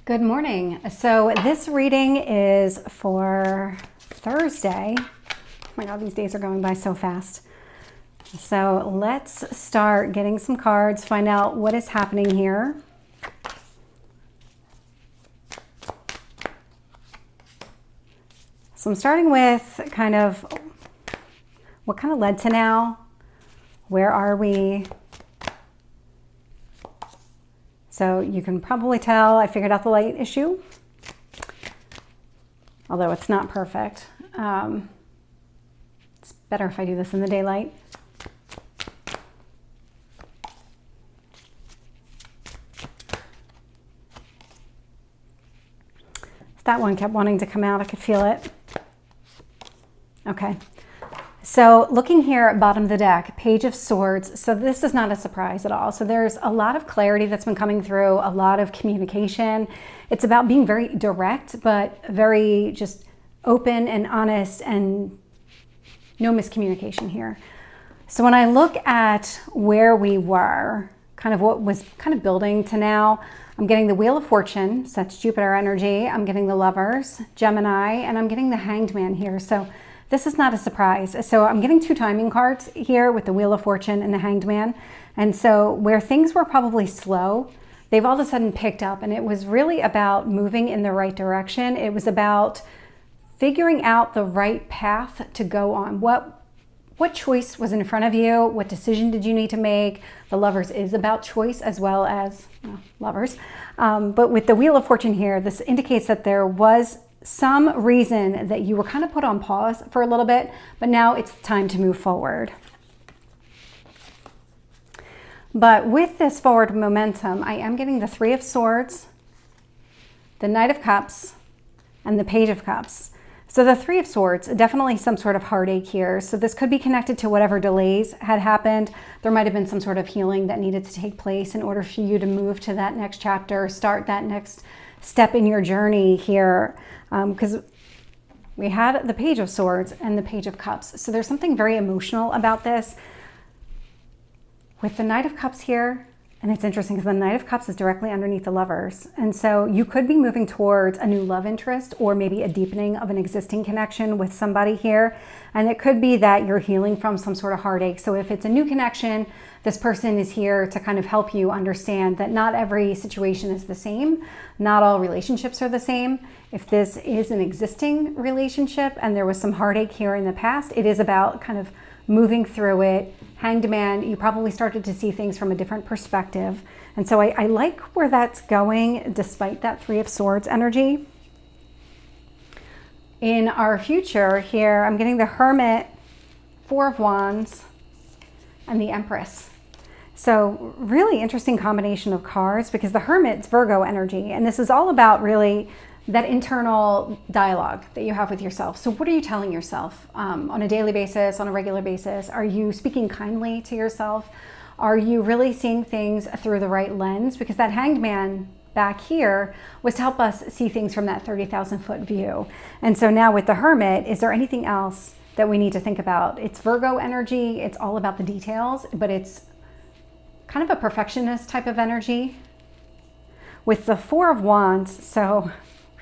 Good morning. So this reading is for Thursday. Oh my God, these days are going by so fast. So let's start getting some cards, find out what is happening here. So I'm starting with kind of what kind of led to now. Where are we? So you can probably tell I figured out the light issue, although it's not perfect. It's better if I do this in the daylight. That one kept wanting to come out. I could feel it. Okay. So looking here at bottom of the deck, Page of Swords. So this is not a surprise at all. So there's a lot of clarity that's been coming through, a lot of communication. It's about being very direct, but very just open and honest and no miscommunication here. So when I look at where we were, kind of what was kind of building to now, I'm getting the Wheel of Fortune, so that's Jupiter energy. I'm getting the Lovers, Gemini, and I'm getting the Hanged Man here. So this is not a surprise. So I'm getting two timing cards here with the Wheel of Fortune and the Hanged Man. And so where things were probably slow, they've all of a sudden picked up, and it was really about moving in the right direction. It was about figuring out the right path to go on. What choice was in front of you? What decision did you need to make? The Lovers is about choice as well as lovers. But with the Wheel of Fortune here, this indicates that there was some reason that you were kind of put on pause for a little bit, but now it's time to move forward. But with this forward momentum, I am getting the Three of Swords, the Knight of Cups, and the Page of Cups. So the Three of Swords, definitely some sort of heartache here. So this could be connected to whatever delays had happened. There might have been some sort of healing that needed to take place in order for you to move to that next chapter, start that next step in your journey here. Because we had the Page of Swords and the Page of Cups. So there's something very emotional about this. With the Knight of Cups here, and it's interesting because the Knight of Cups is directly underneath the Lovers. And so you could be moving towards a new love interest or maybe a deepening of an existing connection with somebody here. And it could be that you're healing from some sort of heartache. So if it's a new connection, this person is here to kind of help you understand that not every situation is the same. Not all relationships are the same. If this is an existing relationship and there was some heartache here in the past, it is about kind of moving through it. Hanged Man, you probably started to see things from a different perspective. And so I like where that's going despite that Three of Swords energy. In our future here, I'm getting the Hermit, Four of Wands, and the Empress. So really interesting combination of cards because the Hermit's Virgo energy, and this is all about really that internal dialogue that you have with yourself. So what are you telling yourself on a daily basis, on a regular basis? Are you speaking kindly to yourself? Are you really seeing things through the right lens? Because that Hanged Man back here was to help us see things from that 30,000 foot view. And so now with the Hermit, is there anything else that we need to think about? It's Virgo energy. It's all about the details, but it's kind of a perfectionist type of energy. With the Four of Wands, so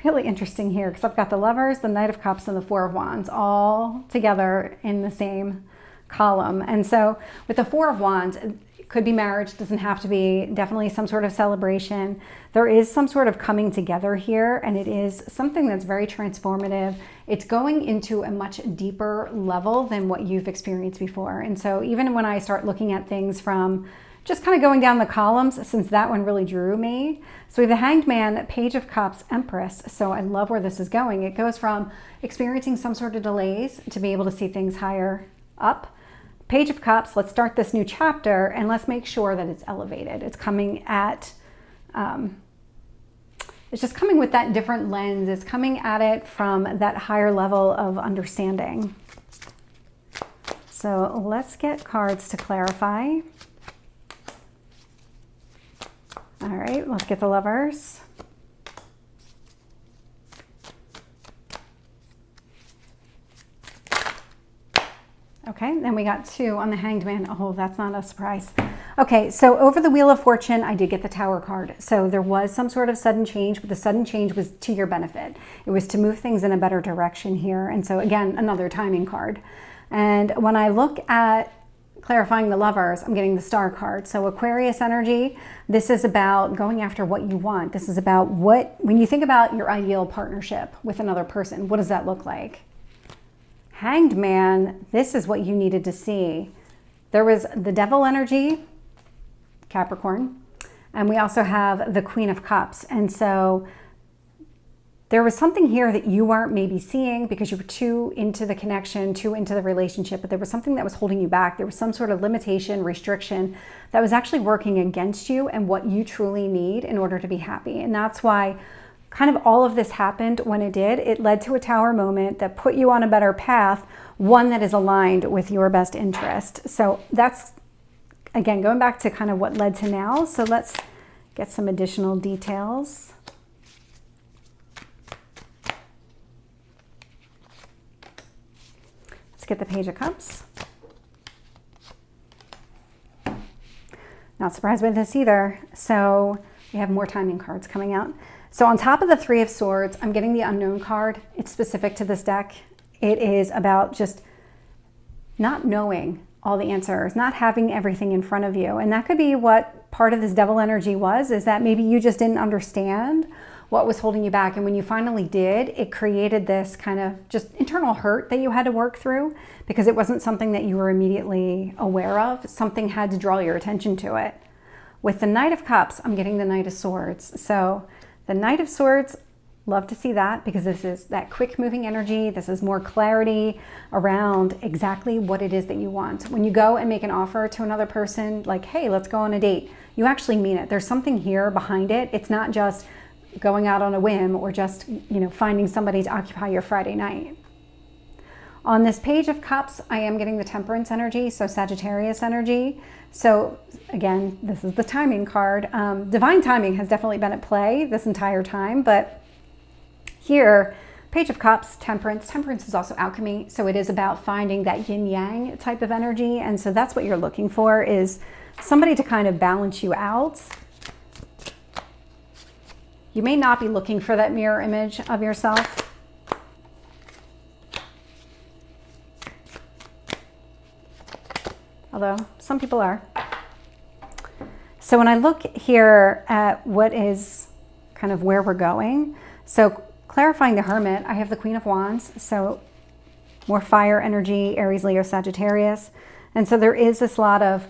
really interesting here because I've got the Lovers, the Knight of Cups, and the Four of Wands all together in the same column. And so with the Four of Wands, it could be marriage, doesn't have to be, definitely some sort of celebration. There is some sort of coming together here, and it is something that's very transformative. It's going into a much deeper level than what you've experienced before. And so even when I start looking at things from just kind of going down the columns, since that one really drew me. So we have the Hanged Man, Page of Cups, Empress. So I love where this is going. It goes from experiencing some sort of delays to be able to see things higher up. Page of Cups, let's start this new chapter and let's make sure that it's elevated. It's coming at, it's just coming with that different lens. It's coming at it from that higher level of understanding. So let's get cards to clarify. All right, let's get the Lovers. Okay, then we got two on the Hanged Man. Oh, that's not a surprise. Okay, so over the Wheel of Fortune, I did get the Tower card. So there was some sort of sudden change, but the sudden change was to your benefit. It was to move things in a better direction here. And so again, another timing card. And when I look at clarifying the Lovers, I'm getting the Star card. So Aquarius energy, this is about going after what you want. This is about when you think about your ideal partnership with another person, what does that look like? Hanged Man, this is what you needed to see. There was the Devil energy, Capricorn, and we also have the Queen of Cups. And so there was something here that you weren't maybe seeing because you were too into the connection, too into the relationship, but there was something that was holding you back. There was some sort of limitation, restriction that was actually working against you and what you truly need in order to be happy. And that's why kind of all of this happened when it did. It led to a Tower moment that put you on a better path, one that is aligned with your best interest. So that's, again, going back to kind of what led to now. So let's get some additional details. Let's get the Page of Cups. Not surprised by this either. So we have more timing cards coming out. So on top of the Three of Swords, I'm getting the Unknown card. It's specific to this deck. It is about just not knowing all the answers, not having everything in front of you. And that could be what part of this Devil energy was, is that maybe you just didn't understand what was holding you back. And when you finally did, it created this kind of just internal hurt that you had to work through because it wasn't something that you were immediately aware of. Something had to draw your attention to it. With the Knight of Cups, I'm getting the Knight of Swords. So the Knight of Swords, love to see that because this is that quick moving energy. This is more clarity around exactly what it is that you want. When you go and make an offer to another person, like, hey, let's go on a date, you actually mean it. There's something here behind it. It's not just going out on a whim or just, finding somebody to occupy your Friday night. On this Page of Cups, I am getting the Temperance energy, so Sagittarius energy. So again, this is the timing card. Divine timing has definitely been at play this entire time, but here, Page of Cups, Temperance. Temperance is also alchemy, so it is about finding that yin-yang type of energy, and so that's what you're looking for, is somebody to kind of balance you out. You may not be looking for that mirror image of yourself. Although some people are. So when I look here at what is kind of where we're going, so clarifying the Hermit, I have the Queen of Wands, so more fire energy, Aries, Leo, Sagittarius. And so there is this lot of,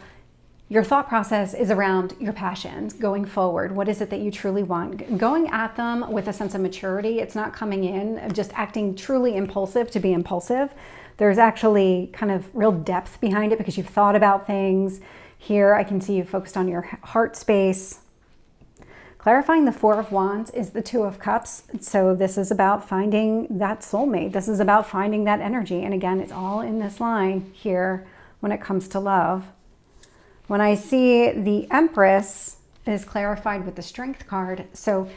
your thought process is around your passions going forward. What is it that you truly want? Going at them with a sense of maturity. It's not coming in of just acting truly impulsive to be impulsive. There's actually kind of real depth behind it because you've thought about things. Here I can see you focused on your heart space. Clarifying the Four of Wands is the Two of Cups. So this is about finding that soulmate. This is about finding that energy. And again, it's all in this line here when it comes to love. When I see the Empress is clarified with the Strength card. So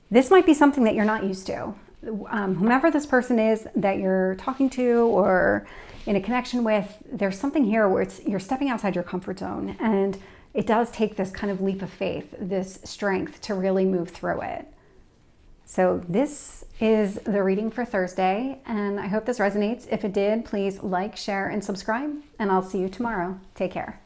this might be something that you're not used to. Whomever this person is that you're talking to or in a connection with, there's something here where you're stepping outside your comfort zone, and it does take this kind of leap of faith, this strength to really move through it. So this is the reading for Thursday, and I hope this resonates. If it did, please like, share, and subscribe, and I'll see you tomorrow. Take care.